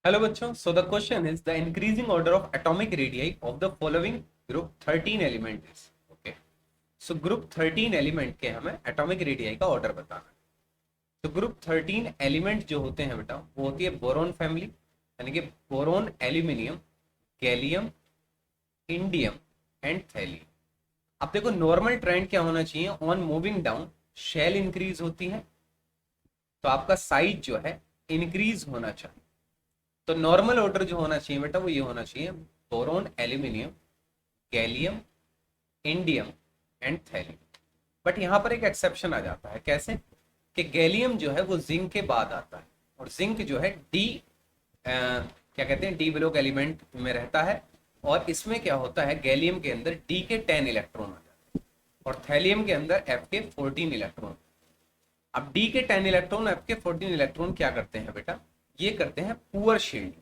Hello बच्चों, so the question is the increasing order of atomic radii of the following group 13 element is. Okay, so group 13 element के हमें atomic radii का order बताना है। तो group 13 element जो होते हैं बेटा, वो होती है बोरोन फैमिली, यानी कि boron, aluminium, gallium, indium and thallium. अब देखो, नॉर्मल ट्रेंड क्या होना चाहिए? On moving down shell increase होती है, तो आपका साइज जो है इंक्रीज होना चाहिए। तो नॉर्मल ऑर्डर जो होना चाहिए बेटा, वो ये होना चाहिए: boron, aluminium, gallium, indium and thallium. But यहाँ पर एक एक्सेप्शन आ जाता है। कैसे? कि गैलियम जो है वो जिंक के बाद आता है, और जिंक जो है डी क्या कहते हैं, डी ब्लॉक एलिमेंट में रहता है। और इसमें क्या होता है, गैलियम के अंदर डी के 10 इलेक्ट्रॉन आ जाते हैं, और थैलियम के अंदर एफ के 14 इलेक्ट्रॉन। अब डी के 10 इलेक्ट्रॉन, एफ के 14 इलेक्ट्रॉन क्या करते हैं बेटा? ये करते हैं पुअर शील्डिंग।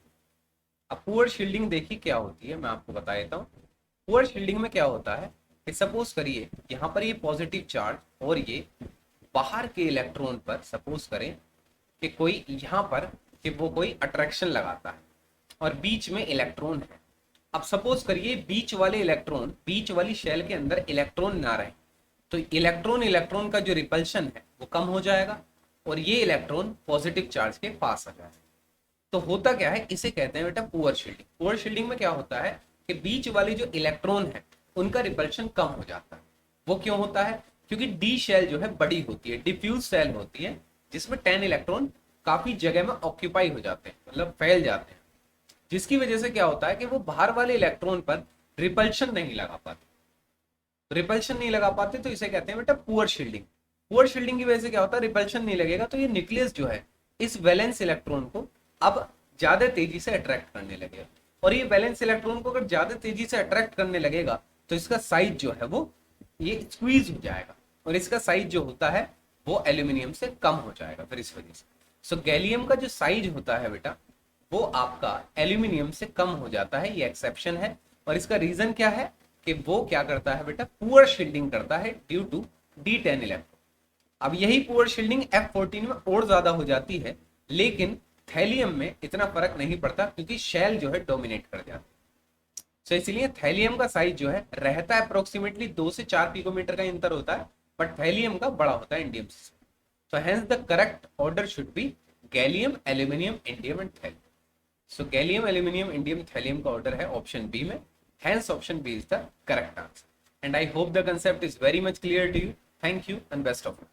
अब पुअर शील्डिंग देखिए क्या होती है, मैं आपको बता देता हूँ। पुअर शील्डिंग में क्या होता है कि सपोज करिए यहाँ पर ये पॉजिटिव चार्ज, और ये बाहर के इलेक्ट्रॉन पर सपोज करें कि कोई यहाँ पर कि वो कोई अट्रैक्शन लगाता है, और बीच में इलेक्ट्रॉन है। अब सपोज करिए बीच वाले इलेक्ट्रॉन, बीच वाली शेल के अंदर इलेक्ट्रॉन ना रहे, तो इलेक्ट्रॉन इलेक्ट्रॉन का जो रिपल्शन है वो कम हो जाएगा, और ये इलेक्ट्रॉन पॉजिटिव चार्ज के पास आ जाएगा। तो होता क्या है, इसे कहते हैं बेटा पुअर शील्डिंग। पुअर शील्डिंग में क्या होता है कि बीच वाली जो इलेक्ट्रॉन है उनका रिपल्शन कम हो जाता है। वो क्यों होता है? क्योंकि डी शेल जो है बड़ी होती है, डिफ्यूज शेल होती है, जिसमें 10 इलेक्ट्रॉन काफी जगह में ऑक्यूपाई हो जाते हैं, मतलब फैल जाते हैं, जिसकी वजह से क्या होता है कि वो बाहर वाले इलेक्ट्रॉन पर रिपल्शन नहीं लगा पाते। रिपल्शन नहीं लगा पाते तो इसे कहते हैं बेटा पुअर शील्डिंग। पुअर शील्डिंग की वजह से क्या होता है, रिपल्शन नहीं लगेगा, तो ये न्यूक्लियस जो है इस वैलेंस इलेक्ट्रॉन को अब ज्यादा तेजी से अट्रैक्ट करने लगेगा। और ये वैलेंस इलेक्ट्रॉन को अगर ज्यादा तेजी से अट्रैक्ट करने लगेगा तो इसका साइज जो है वो ये स्क्वीज हो जाएगा, और इसका साइज जो होता है वो एल्यूमिनियम से कम हो जाएगा फिर इस वजह से। सो गैलियम का जो साइज होता है बेटा, वो आपका एल्यूमिनियम से कम हो जाता है, ये एक्सेप्शन है। और इसका रीजन क्या है कि वो क्या करता है बेटा, पुअर शील्डिंग करता है ड्यू टू D10 इलेक्ट्रॉन। अब यही पुअर शील्डिंग F14 में और ज्यादा हो जाती है, लेकिन थैलियम में इतना फर्क नहीं पड़ता क्योंकि शेल जो है डोमिनेट कर जाती है। तो इसलिए थैलियम का साइज जो है रहता है अप्रोक्सीमेटली 2 से 4 पिकोमीटर का अंतर होता है, बट थैलियम का बड़ा होता है इंडियम से। तो hence the correct order should be gallium, aluminium, indium and thallium. So gallium, aluminium, indium, thallium का ऑर्डर है ऑप्शन बी में। Hence option B is the correct answer. And I hope the concept is very much clear to you. Thank you and best of luck.